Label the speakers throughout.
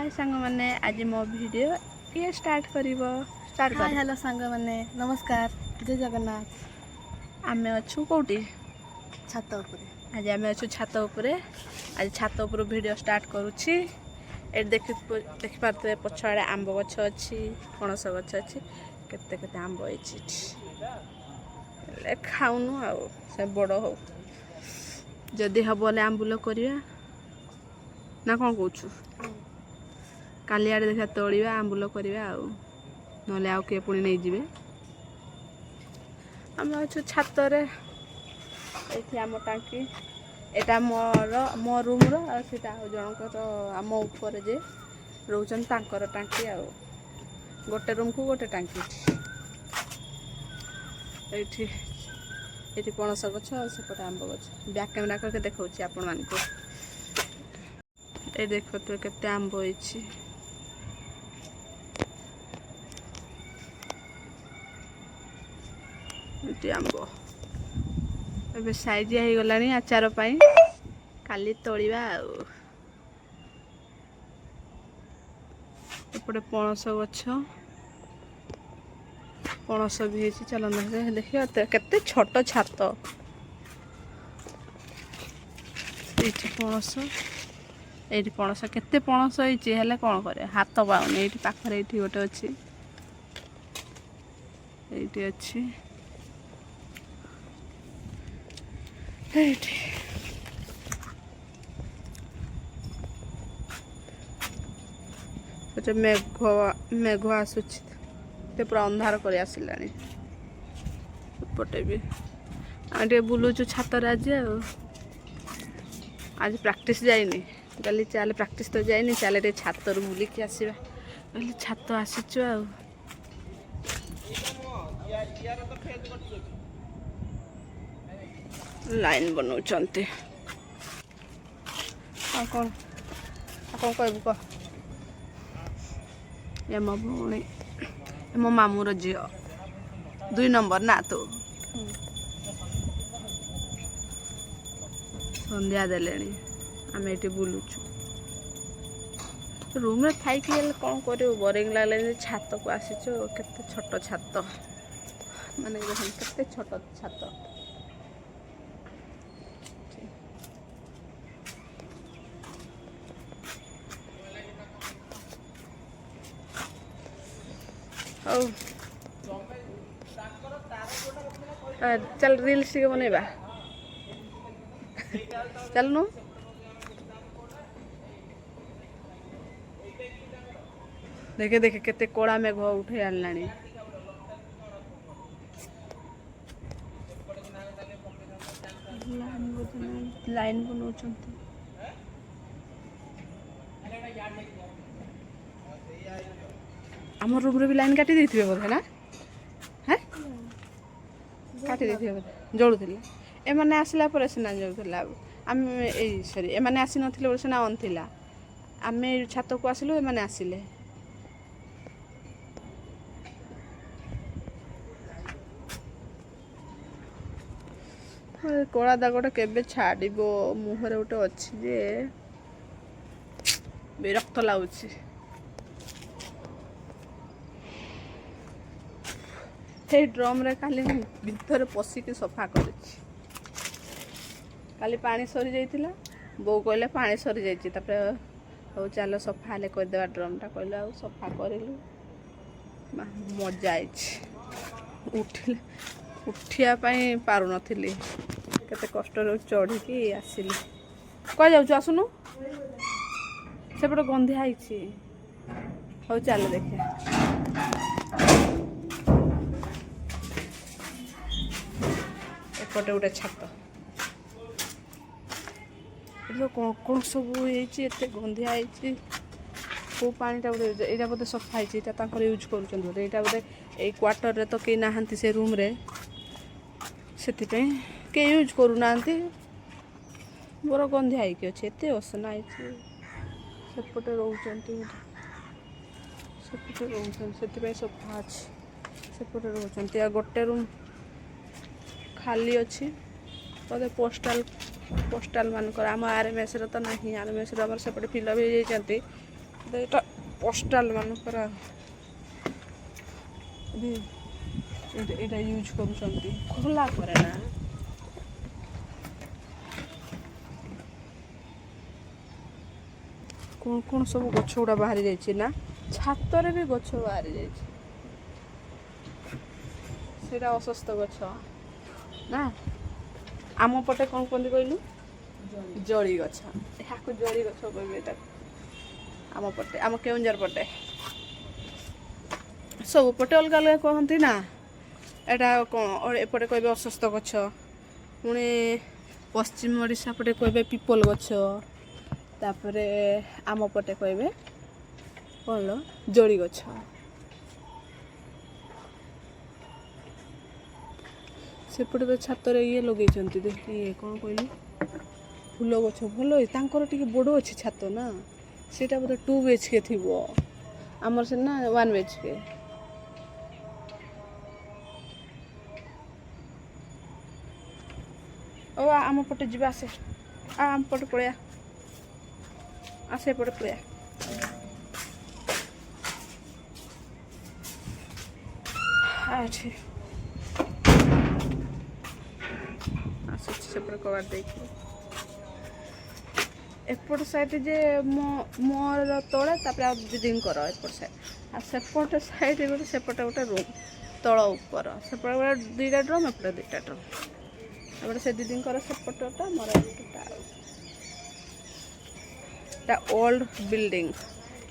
Speaker 1: हाय सांग मैंने आज मो वीडियो ये स्टार्ट करिवो स्टार्ट कर।
Speaker 2: हेलो सांग मैंने नमस्कार जय जगन्नाथ।
Speaker 1: आमे अच्छु कोठी
Speaker 2: छात उपरे
Speaker 1: आज आमे अच्छु छात उपरे। आज छात उपर वीडियो स्टार्ट करूछि। ए देखि पारते पछाड़े आंब गछ अछि, पणस गछ अछि, केते केते आंब अछि। ले खाउनु आ से बड़ हो जदि हबले आंबुल करिया ना कोन कहछु। काली आड़े देखा तोड़िया आंबुल करिया नले आउ किए पुणी नहीं जिवे। आम अच्छु छात ये आम टांकी एटा मो रूम रोटा जनकर आम ऊपर जे रोचन तांकर टांकी आ गोटे रूम को गोटे टांकी ये पणस गछ सेपटे आंब गछ बैक कैमेरा करके देखा आपण मान को ये देख तो केते आंब होइछि। आंब ए साइजिया हो गलानी आचार पाई काली तोड़िबा एपटे पणस गछ पणस भी है चल देखिए केते छोट छात पणस ये पणस केते पणस होइछि कौन करे हाथ पाऊनी ये पाखरे ये गोटे अच्छी ये अच्छी मेघ आसुच पूरा अंधार कर आसलानी पटे भी आम बुलुचु छात आज प्रैक्टिस जाइनी कल चल प्रैक्टिस तो जाइनी चल छात बुलिकी आसवा कहली छात आसीचु आ लाइन बनाउछन्ते कौन कहबू कह ये मो भौणी मो मामूर झील 2 नंबर ना तो संध्या देले आम ये बुलुचु रूम थी कौन कर बोरिंग लगले छात को आसीचु केते छोट छात माने केते छोट छात चल रील्स के बनेबा चल नु देखे देखे केते कोड़ा मेघ उठे आनलानी लाइन बनाउछन्ती आम रूम रे भी लाइन काटी देथिबे बोधे ना हैं काटी देथिबे बोधे जळुथिले ए माने आसिला परे सिना जळुथिला आम ए सॉरी ए माने आसी नथिले बोले सिना ऑन थिला आमे छात को आसिलु ए माने आसिले कला दागटा केबे छाड़िबो मुहरे गोटे अच्छी जे विरक्त लाଗୁଛି। हे ड्रम रे काली भीतर पशिकी सफा करिछि काली पानी सरी जाइतिला बो कहले पानी सरी जाइछि तापर हो चलो सफा हेले कर देबा ड्रम टा कहले आ सफा करिलु मजा आइछि उठिया पाई पारु नथिली केते कष्ट रे चढ़ी की आसिली कह जाउछु आसुनु सेपटे गंधिया आइछि हो चल देखे एपटे गोटे छात कौन सब ये गंधिया को पानीटा गोटे यहाँ बोधे सफा है यूज कर बोधे ये क्वार्टर रे तो कई नहांती से रूम रे से के यूज करूना मोर गंधिया है अच्छे एत असना सेपटे रोचते से सफा अच्छे सेपटे रोचते आ गोटे रूम खाली अच्छी बोधे पोस्टाल मानकर आम आरएमएस तो ना आरएमएस सेपटे फिलअप हो जाती ଏଇଟା ପୋଷ୍ଟାଲ ମାନଙ୍କର ଏଇଟା ୟୁଜ୍ କରୁଛନ୍ତି ଖୋଲା ପରେ ନା କଣ କଣ ସବୁ ଗଛ ଗୁଡ଼ା ବାହାରି ଯାଇଛି ନା ଛାତରେ ବି ଗଛ ବାହାରି ଯାଇଛି ସେଇଟା ଅସ୍ୱସ୍ଥ ଗଛ ନା ଆମ ପଟେ କ'ଣ କୁହନ୍ତି କହିଲୁ ଜଳି ଗଛ ଏହାକୁ ଜଳି ଗଛ କହିବେ ଏଟାକୁ ଆମ ପଟେ ଆମ କେଉଁଝର ପଟେ ସବୁ ପଟେ ଅଲଗା ଅଲଗା କହନ୍ତି ନା ଏଇଟା କ'ଣ ଏପଟେ କହିବେ ଅସ୍ୱସ୍ଥ ଗଛ ପୁଣି ପଶ୍ଚିମ ଓଡ଼ିଶା ପଟେ କହିବେ ପିପଲ ଗଛ ତାପରେ ଆମ ପଟେ କହିବେ କ'ଣ ଜଳି ଗଛ ସେପଟେ ତ ଛାତରେ ଇଏ ଲଗେଇଛନ୍ତି ଇଏ କ'ଣ କହିଲୁ ଫୁଲ ଗଛ ଭଲ ତାଙ୍କର ଟିକେ ବଡ଼ ଅଛି ଛାତ ନା ସେଇଟା ବୋଧେ 2 BHK ଥିବ ଆମର ସିନା 1 BHK ଓ ଆମ ପଟେ ଯିବା ଆସେ ଆମ ପଟେ ପଳେଇବା ଆସେ ଏପଟେ ପଳେଇବା ଏଠି ଆସୁଛି ସେପଟେ କବାଟ ଦେଇକି ଏପଟ ସାଇଡ୍ ଯେ ମୋର ତଳେ ତାପରେ ଆଉ ଦିଦିଙ୍କର ଏପଟ ସାଇଡ୍ ଆଉ ସେପଟ ସାଇଡ୍ ଗୋଟେ ସେପଟେ ଗୋଟେ ରୁମ୍ ତଳ ଉପର ସେପଟେ ଗୋଟେ 2ଟା ଡ୍ରମ୍ ଏପଟେ 2ଟା ଡ୍ରମ୍ ଏପଟେ ସେ ଦିଦିଙ୍କର ସେପଟଟା ମୋର ଏପଟଟା ଆଉ ଏଇଟା ଓଲ୍ଡ ବିଲ୍ଡିଂ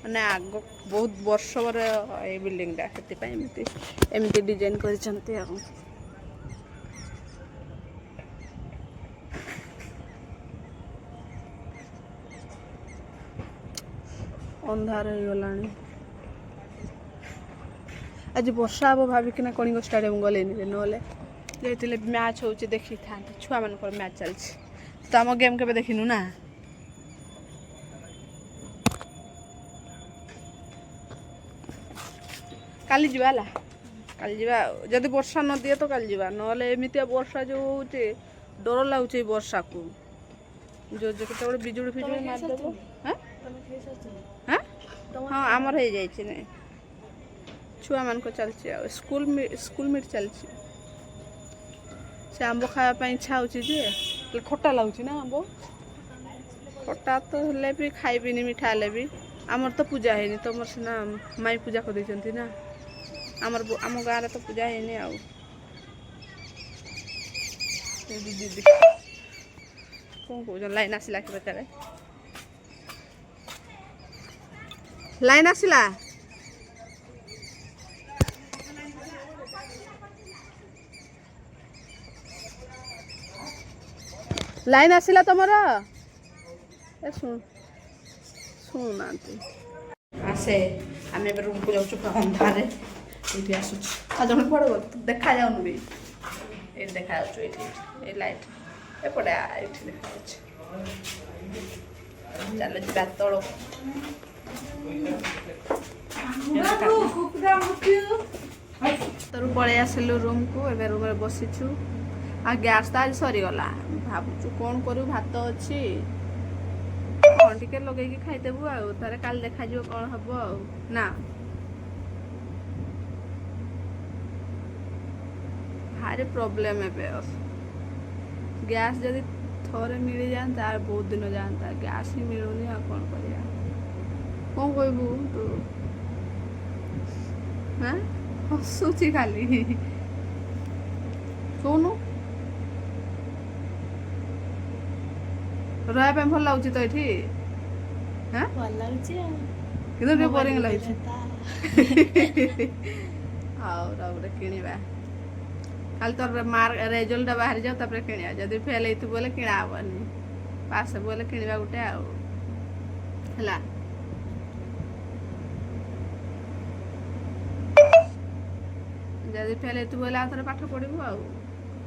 Speaker 1: ମାନେ ଆଗ ବହୁତ ବର୍ଷ ପରେ ଏଇ ବିଲ୍ଡିଂଟା ସେଥିପାଇଁ ଏମିତି ଡିଜାଇନ୍ କରିଛନ୍ତି ଆଉ ଅନ୍ଧାର ହେଇଗଲାଣି ଆଜି ବର୍ଷା ହେବ ଭାବିକିନା କଳିଙ୍ଗ ଷ୍ଟାଡ଼ିୟମ୍ ଗଲେନି ନହେଲେ ଯାଇଥିଲେ ମ୍ୟାଚ୍ ହେଉଛି ଦେଖିଥାନ୍ତି ଛୁଆମାନଙ୍କର ମ୍ୟାଚ୍ ଚାଲିଛି ତ ଆମ ଗେମ୍ କେବେ ଦେଖିନୁ ନା କାଲି ଯିବା ହେଲା କାଲି ଯିବା ଯଦି ବର୍ଷା ନ ଦିଏ ତ କାଲି ଯିବା ନହେଲେ ଏମିତିଆ ବର୍ଷା ଯେଉଁ ହେଉଛି ଡର ଲାଗୁଛି ଏଇ ବର୍ଷାକୁ ଯେଉଁ କେତେବେଳେ ବିଜୁଳି ଫିଜୁଳି ମାରିଦେବ ହଁ ଆମର ହେଇଯାଇଛି ନାଇଁ ଛୁଆମାନଙ୍କ ଚାଲିଛି ଆଉ ସ୍କୁଲ ମିଟ୍ ଚାଲିଛି ସେ ଆମ୍ବ ଖାଇବା ପାଇଁ ଇଚ୍ଛା ହେଉଛି ଯେ ଖଟା ଲାଗୁଛି ନା ଆମ୍ବ ଖଟା ତ ହେଲେ ବି ଖାଇବିନି ମିଠା ହେଲେ ବି ଆମର ତ ପୂଜା ହେଇନି ତମର ସିନା ମାଇଁ ପୂଜା କରିଦେଇଛନ୍ତି ନା ଆମ ଗାଁରେ ତ ପୂଜା ହେଇନି ଆଉ ଦିଦି କ'ଣ କହୁଛ ଲାଇନ୍ ଆସିଲା କି ବେକାରେ ଲାଇନ୍ ଆସିଲା ଲାଇନ୍ ଆସିଲା ତମର ଶୁଣୁନାହାନ୍ତି ଆସେ ଆମେ ଏବେ ରୁମ୍କୁ ଯାଉଛୁ ଅନ୍ଧାରେ ଏଇଠି ଆସୁଛୁ ଆଉ ଜଣେ କୁଆଡ଼େ ଗଲୁ ଦେଖାଯାଉନି ବି ଏଇଠି ଦେଖାଯାଉଛୁ ଏଇଠି ଏଇ ଲାଇଟ୍ ଏପଟେ ଏଇଠି ଦେଖାଯାଉଛି ଚାଲ ଯିବା ତଳକୁ ତରୁ ପଳେଇ ଆସିଲୁ ରୁମ୍କୁ ଏବେ ରୁମ୍ରେ ବସିଛୁ ଆଉ ଗ୍ୟାସ୍ ତ ଆଜି ସରିଗଲା ଭାବୁଛୁ କ'ଣ କରିବୁ ଭାତ ଅଛି କ'ଣ ଟିକେ ଲଗେଇକି ଖାଇଦେବୁ ଆଉ ତାହେଲେ କାଲି ଦେଖାଯିବ କ'ଣ ହବ ଆଉ ନା ଭାରି ପ୍ରୋବ୍ଲେମ୍ ଏବେ ଗ୍ୟାସ୍ ଯଦି ଥରେ ମିଳିଯାଆନ୍ତା ଆଉ ବହୁତ ଦିନ ଯାଆନ୍ତା ଗ୍ୟାସ୍ ହିଁ ମିଳୁନି ଆଉ କ'ଣ କରିବା କ'ଣ କହିବୁ ତୁ ହାଁ ହସୁଛି ଖାଲି କହୁନୁ ରହିବା ପାଇଁ ଭଲ ଲାଗୁଛି ତ ଏଠି ହାଁ
Speaker 2: ଭଲ ଲାଗୁଛି
Speaker 1: କିନ୍ତୁ ଟିକେ ବୋରିଂ ଲାଗୁଛି ଆଉ ଗୋଟେ କିଣିବା କାଲି ତୋର ରେଜଲ୍ଟଟା ବାହାରି ଯାଉ ତାପରେ କିଣିବା ଯଦି ଫେଲ୍ ହେଇଥିବ ବୋଲେ କିଣା ହେବନି ପାସ୍ ହେବ ବୋଲେ କିଣିବା ଗୋଟେ ଆଉ ହେଲା ଯଦି ଫେଲ୍ ହେଇଥିବ ବୋଲେ ଆଉ ଥରେ ପାଠ ପଢ଼ିବୁ ଆଉ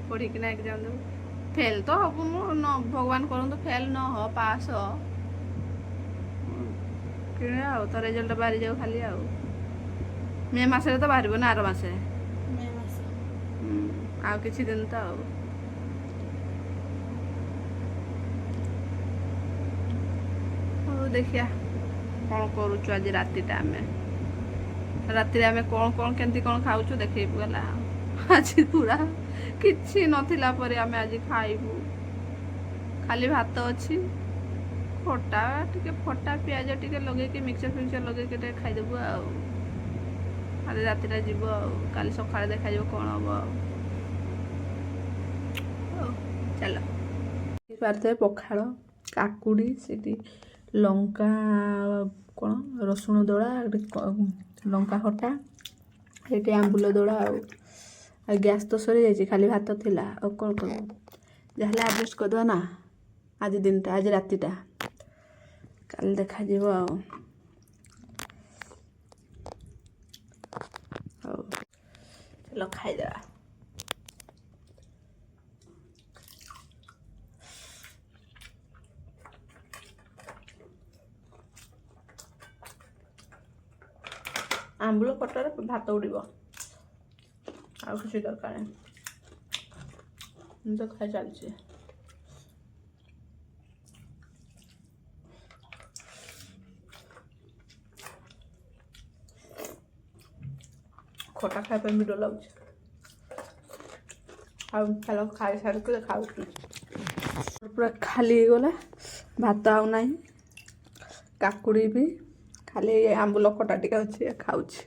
Speaker 1: ପଢ଼ିକିନା ଏକ୍ଜାମ୍ ଦେବୁ ଫେଲ୍ ତ ହବୁନୁ ଭଗବାନ କରନ୍ତୁ ଫେଲ୍ ନ ହ ପାସ୍ ହ କିଣିବା ଆଉ ତ ରେଜଲ୍ଟ ବାହାରି ଯାଉ ଖାଲି ଆଉ ମେ ମାସରେ ତ ବାହାରିବ ନା ଆର ମାସରେ ଆଉ କିଛି ଦିନ ତ ଆଉ ହଉ ଦେଖିବା କ'ଣ କରୁଛୁ ଆଜି ରାତିଟା ଆମେ ରାତିରେ ଆମେ କ'ଣ କେମିତି କ'ଣ ଖାଉଛୁ ଦେଖେଇବୁ ହେଲା। ଆଜି ପୁରା କିଛି ନଥିଲା ପରେ ଆମେ ଆଜି ଖାଇବୁ। ଖାଲି ଭାତ ଅଛି, ଫଟା ପିଆଜ ଟିକେ ଲଗେଇକି ମିକ୍ସଚର ଲଗେଇକି ଟିକେ ଖାଇଦେବୁ ଆଉ। ଆଜି ରାତିଟା ଯିବ ଆଉ, କାଲି ସକାଳେ ଦେଖାଯିବ କ'ଣ ହବ ଆଉ। ହଉ ଚାଲ। ପାରୁଥିବେ ପଖାଳ, କାକୁଡ଼ି, ସେଠି ଲଙ୍କା କ'ଣ ରସୁଣ ଦଳା, ଲଙ୍କା ଖଟା, ଏଠି ଆମ୍ବୁଲ ଦଳା ଆଉ ଗ୍ୟାସ୍ ତ ସରିଯାଇଛି, ଖାଲି ଭାତ ଥିଲା। ଆଉ କ'ଣ କରିବୁ, ଯାହେଲେ ଆଡ଼ଜଷ୍ଟ କରିଦେବା ନା। ଆଜି ଦିନଟା, ଆଜି ରାତିଟା, କାଲି ଦେଖାଯିବ ଆଉ। ହଉ ଚାଲ ଖାଇଦେବା। ଆମ୍ବୁଲ ଖଟାରେ ଭାତ ଉଡ଼ିବ, ଆଉ କିଛି ଦରକାର ନାହିଁ। ମୁଁ ତ ଖାଇ ଚାଲିଛି। ଖଟା ଖାଇବା ପାଇଁ ବି ଡର ଲାଗୁଛି। ଆଉ ଚାଲ ଖାଇସାରିକି ଖାଉଛି। ପୁରା ଖାଲି ହେଇଗଲା, ଭାତ ଆଉ ନାହିଁ, କାକୁଡ଼ି ବି ଖାଲି ଆମ୍ବୁଲ ଖଟା ଟିକେ ଅଛି, ଖାଉଛି।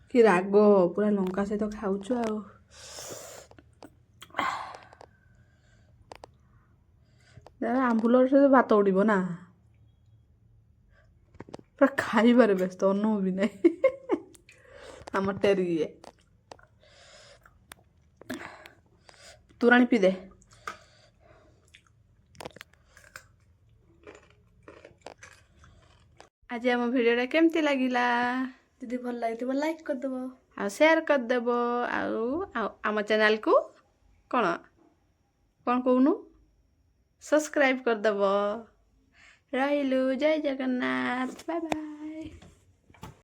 Speaker 1: କି ରାଗ, ପୁରା ଲଙ୍କା ସହିତ ଖାଉଛୁ ଆଉ। ଆମ୍ବୁଲ ସହିତ ଭାତ ଉଡ଼ିବ ନା, ପୁରା ଖାଇବାରେ ବ୍ୟସ୍ତ, ଅନୁଭବ ବି ନାହିଁ। ଆମ ଟେରି ଇଏ ତୋରାଣି ପିଇଦେ। ଆଜି ଆମ ଭିଡ଼ିଓଟା କେମିତି ଲାଗିଲା?
Speaker 2: ଯଦି ଭଲ ଲାଗିଥିବ ଲାଇକ୍ କରିଦେବ,
Speaker 1: ଆଉ ସେୟାର କରିଦେବ, ଆଉ ଆମ ଚ୍ୟାନେଲକୁ କ'ଣ କହୁନୁ, ସବସ୍କ୍ରାଇବ୍ କରିଦେବ। ରହିଲୁ, ଜୟ ଜଗନ୍ନାଥ, ବାଏ ବାଏ।